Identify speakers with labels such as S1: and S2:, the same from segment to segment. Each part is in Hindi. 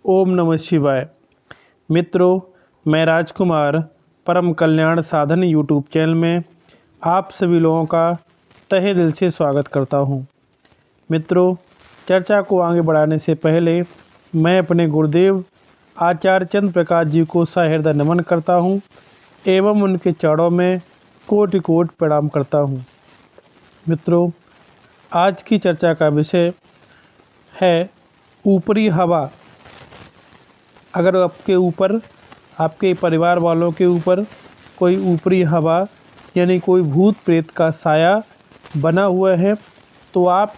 S1: ओम नमः शिवाय। मित्रों, मैं राजकुमार परम कल्याण साधन यूट्यूब चैनल में आप सभी लोगों का तहे दिल से स्वागत करता हूं। मित्रों, चर्चा को आगे बढ़ाने से पहले मैं अपने गुरुदेव आचार्य चंद्र प्रकाश जी को सहृदय नमन करता हूं एवं उनके चरणों में कोटि कोटि प्रणाम करता हूं। मित्रों, आज की चर्चा का विषय है ऊपरी हवा। अगर आपके ऊपर, आपके परिवार वालों के ऊपर कोई ऊपरी हवा यानी कोई भूत प्रेत का साया बना हुआ है, तो आप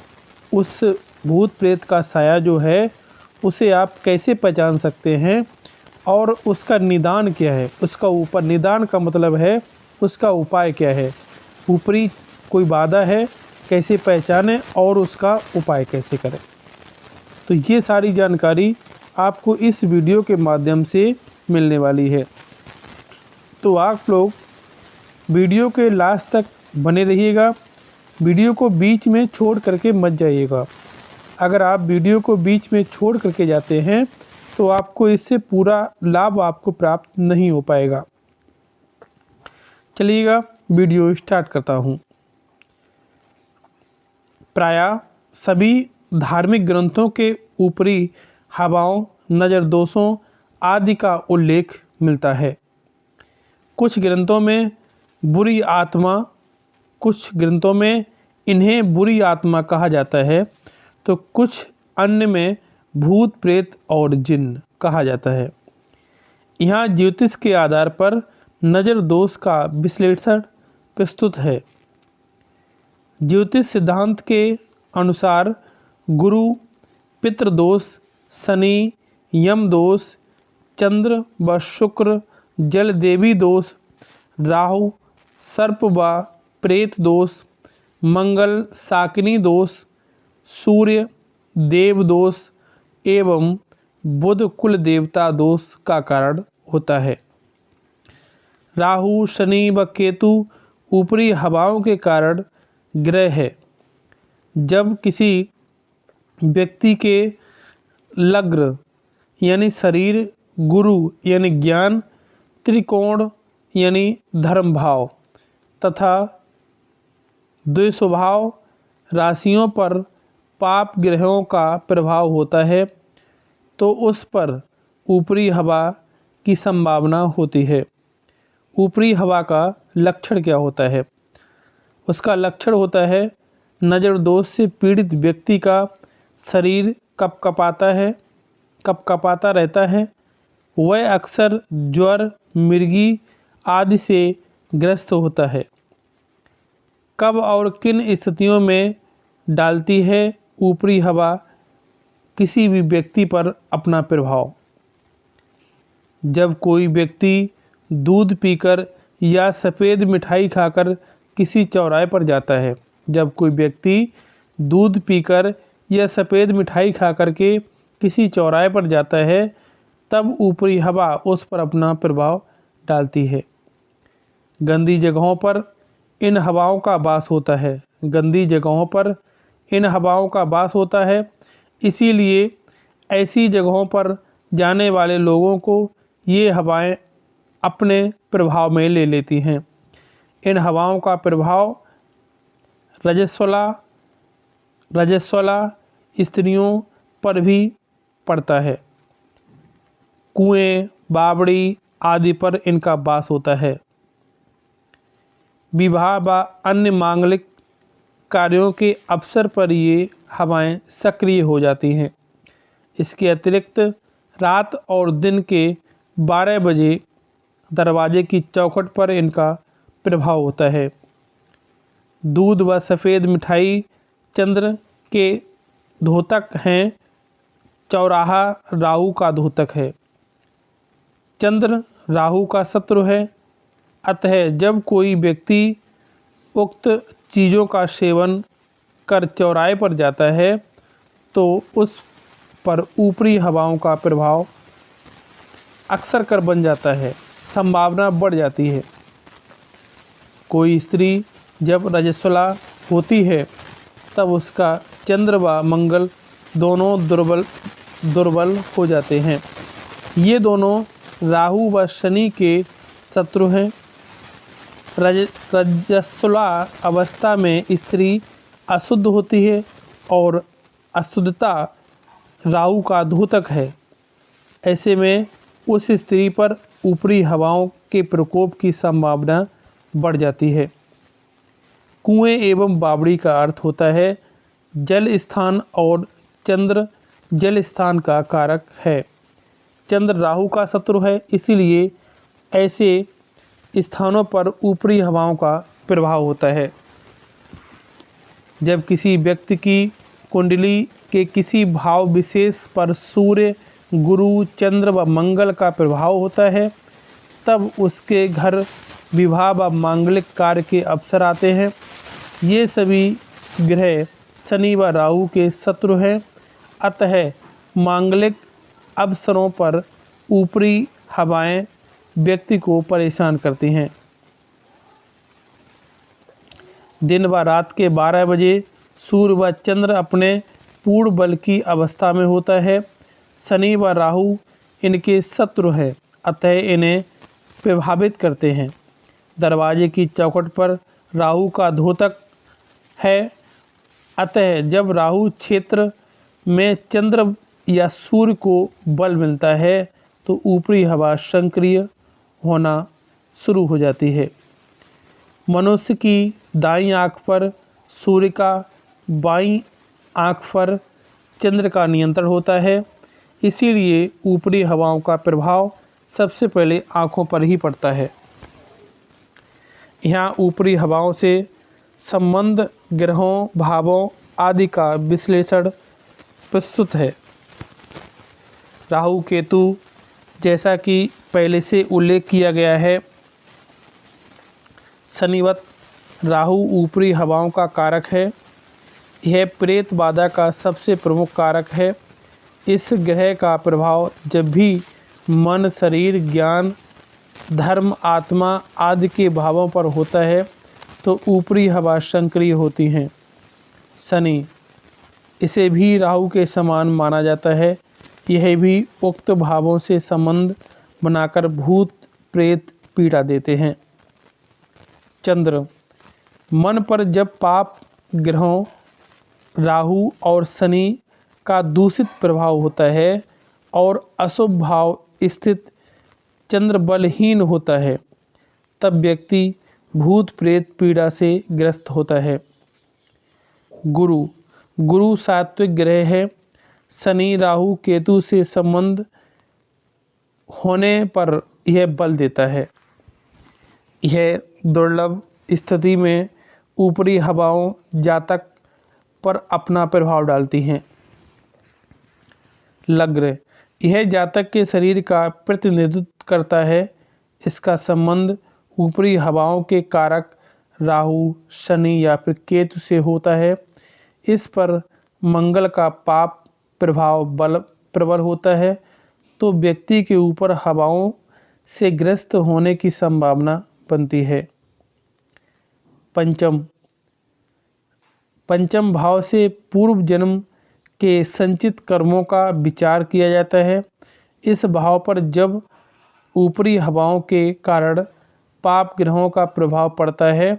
S1: उस भूत प्रेत का साया जो है उसे आप कैसे पहचान सकते हैं और उसका निदान क्या है। उसका ऊपर निदान का मतलब है उसका उपाय क्या है। ऊपरी कोई बाधा है, कैसे पहचानें और उसका उपाय कैसे करें। तो ये सारी जानकारी आपको इस वीडियो के माध्यम से मिलने वाली है। तो आप लोग वीडियो के लास्ट तक बने रहिएगा, वीडियो को बीच में छोड़ करके मत जाइएगा। अगर आप वीडियो को बीच में छोड़ करके जाते हैं तो आपको इससे पूरा लाभ आपको प्राप्त नहीं हो पाएगा। चलिएगा, वीडियो स्टार्ट करता हूँ। प्रायः सभी धार्मिक ग्रंथों के ऊपरी हवाओं, नज़र दोषों आदि का उल्लेख मिलता है। कुछ ग्रंथों में बुरी आत्मा, कुछ ग्रंथों में इन्हें बुरी आत्मा कहा जाता है, तो कुछ अन्य में भूत प्रेत और जिन्न कहा जाता है। यहाँ ज्योतिष के आधार पर नज़र दोष का विश्लेषण प्रस्तुत है। ज्योतिष सिद्धांत के अनुसार गुरु, पितृदोष, शनि, यम दोष, चंद्र व शुक्र, जल देवी दोष, राहु, सर्प व प्रेत दोष, मंगल शाकिनी दोष, सूर्य देव दोष एवं बुध कुल देवता दोष का कारण होता है। राहु, शनि व केतु ऊपरी हवाओं के कारण ग्रह है। जब किसी व्यक्ति के लग्न यानी शरीर, गुरु यानी ज्ञान, त्रिकोण यानी धर्म भाव तथा द्विस्वभाव राशियों पर पाप ग्रहों का प्रभाव होता है, तो उस पर ऊपरी हवा की संभावना होती है। ऊपरी हवा का लक्षण क्या होता है? उसका लक्षण होता है नज़र दोष से पीड़ित व्यक्ति का शरीर कपकपाता रहता है। वह अक्सर ज्वर, मिर्गी आदि से ग्रस्त होता है। कब और किन स्थितियों में डालती है ऊपरी हवा किसी भी व्यक्ति पर अपना प्रभाव? जब कोई व्यक्ति दूध पीकर या सफ़ेद मिठाई खाकर किसी चौराहे पर जाता है, जब कोई व्यक्ति दूध पीकर या सफ़ेद मिठाई खाकर के किसी चौराहे पर जाता है, तब ऊपरी हवा उस पर अपना प्रभाव डालती है। गंदी जगहों पर इन हवाओं का वास होता है। गंदी जगहों पर इन हवाओं का वास होता है, इसीलिए ऐसी जगहों पर जाने वाले लोगों को ये हवाएं अपने प्रभाव में ले लेती हैं। इन हवाओं का प्रभाव रजस्वला स्त्रियों पर भी पड़ता है। कुएं, बावड़ी आदि पर इनका वास होता है। विवाह व अन्य मांगलिक कार्यों के अवसर पर ये हवाएं सक्रिय हो जाती हैं। इसके अतिरिक्त रात और दिन के 12 बजे दरवाजे की चौखट पर इनका प्रभाव होता है। दूध व सफ़ेद मिठाई चंद्र के द्योतक हैं। चौराहा राहु का द्योतक है। चंद्र राहु का शत्रु है। अतः जब कोई व्यक्ति उक्त चीज़ों का सेवन कर चौराहे पर जाता है, तो उस पर ऊपरी हवाओं का प्रभाव अक्सर कर बन जाता है, संभावना बढ़ जाती है। कोई स्त्री जब रजस्वला होती है, तब उसका चंद्र व मंगल दोनों दुर्बल दुर्बल हो जाते हैं। ये दोनों राहु व शनि के शत्रु हैं। रजस्वला अवस्था में स्त्री अशुद्ध होती है और अशुद्धता राहु का द्योतक है। ऐसे में उस स्त्री पर ऊपरी हवाओं के प्रकोप की संभावना बढ़ जाती है। कुएं एवं बावड़ी का अर्थ होता है जल स्थान और चंद्र जल स्थान का कारक है। चंद्र राहु का शत्रु है, इसीलिए ऐसे स्थानों पर ऊपरी हवाओं का प्रभाव होता है। जब किसी व्यक्ति की कुंडली के किसी भाव विशेष पर सूर्य, गुरु, चंद्र व मंगल का प्रभाव होता है, तब उसके घर विवाह व मांगलिक कार्य के अवसर आते हैं। ये सभी ग्रह शनि व राहु के शत्रु हैं, अतः मांगलिक अवसरों पर ऊपरी हवाएं व्यक्ति को परेशान करती हैं। दिन व रात के 12 बजे सूर्य व चंद्र अपने पूर्ण बल की अवस्था में होता है। शनि व राहु इनके शत्रु हैं, अतः इन्हें प्रभावित करते हैं। दरवाजे की चौखट पर राहु का द्योतक है, अतः जब राहु क्षेत्र में चंद्र या सूर्य को बल मिलता है तो ऊपरी हवा सक्रिय होना शुरू हो जाती है। मनुष्य की दाईं आँख पर सूर्य का, बाईं आँख पर चंद्र का नियंत्रण होता है, इसीलिए ऊपरी हवाओं का प्रभाव सबसे पहले आँखों पर ही पड़ता है। यहाँ ऊपरी हवाओं से संबंध ग्रहों, भावों आदि का विश्लेषण प्रस्तुत है। राहु केतु, जैसा कि पहले से उल्लेख किया गया है, शनिवत राहु ऊपरी हवाओं का कारक है। यह प्रेत बाधा का सबसे प्रमुख कारक है। इस ग्रह का प्रभाव जब भी मन, शरीर, ज्ञान, धर्म, आत्मा आदि के भावों पर होता है तो ऊपरी हवा सक्रिय होती हैं। शनि, इसे भी राहु के समान माना जाता है। यह भी उक्त भावों से संबंध बनाकर भूत प्रेत पीड़ा देते हैं। चंद्र, मन पर जब पाप ग्रहों राहु और शनि का दूषित प्रभाव होता है और अशुभ भाव स्थित चंद्र बलहीन होता है, तब व्यक्ति भूत प्रेत पीड़ा से ग्रस्त होता है। गुरु, गुरु सात्विक ग्रह है। शनि राहु केतु से संबंध होने पर यह बल देता है। यह दुर्लभ स्थिति में ऊपरी हवाओं जातक पर अपना प्रभाव डालती हैं। लग्न, यह जातक के शरीर का प्रतिनिधित्व करता है। इसका संबंध ऊपरी हवाओं के कारक राहु, शनि या फिर केतु से होता है। इस पर मंगल का पाप प्रभाव प्रबल होता है तो व्यक्ति के ऊपर हवाओं से ग्रस्त होने की संभावना बनती है। पंचम, पंचम भाव से पूर्व जन्म के संचित कर्मों का विचार किया जाता है। इस भाव पर जब ऊपरी हवाओं के कारण पाप ग्रहों का प्रभाव पड़ता है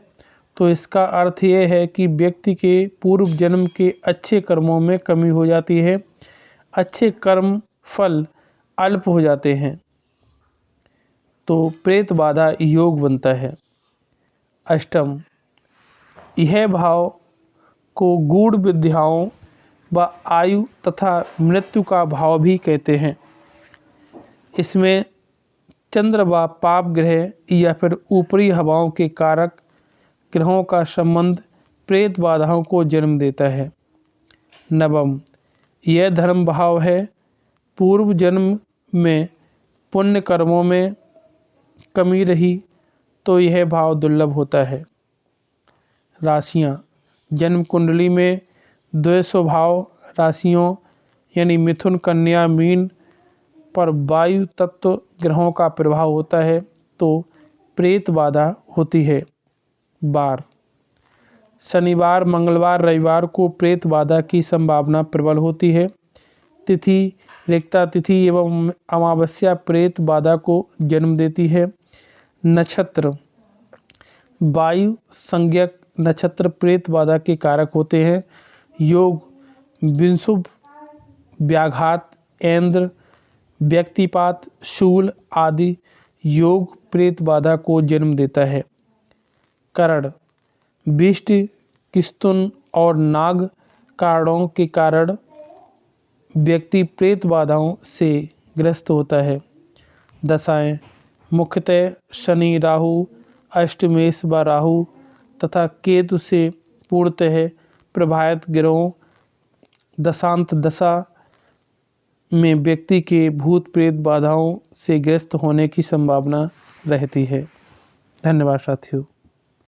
S1: तो इसका अर्थ यह है कि व्यक्ति के पूर्व जन्म के अच्छे कर्मों में कमी हो जाती है, अच्छे कर्म फल अल्प हो जाते हैं, तो प्रेत बाधा योग बनता है। अष्टम, यह भाव को गूढ़ विद्याओं व आयु तथा मृत्यु का भाव भी कहते हैं। इसमें चंद्र व पाप ग्रह या फिर ऊपरी हवाओं के कारक ग्रहों का संबंध प्रेत बाधाओं को जन्म देता है। नवम, यह धर्म भाव है। पूर्व जन्म में पुण्य कर्मों में कमी रही तो यह भाव दुर्लभ होता है। राशियाँ, जन्म कुंडली में 200 भाव राशियों यानी मिथुन, कन्या, मीन पर वायु तत्व ग्रहों का प्रभाव होता है तो प्रेत बाधा होती है। बार, शनिवार, मंगलवार, रविवार को प्रेत बाधा की संभावना प्रबल होती है। तिथि रिक्ता तिथि एवं अमावस्या प्रेत बाधा को जन्म देती है। नक्षत्र वायु संज्ञक नक्षत्र प्रेत बाधा के कारक होते हैं। योग विंशुभ, व्याघात, ऐन्द्र, व्यक्तिपात, शूल आदि योग प्रेत बाधा को जन्म देता है। करण विष्ट, किस्तुन और नाग कारणों के कारण व्यक्ति प्रेत बाधाओं से ग्रस्त होता है। दशाएं मुख्यतः शनि, राहु, अष्टमेश व राहु तथा केतु से पूर्णतः प्रभावित ग्रहों दशांत दशा में व्यक्ति के भूत प्रेत बाधाओं से ग्रस्त होने की संभावना रहती है। धन्यवाद साथियों।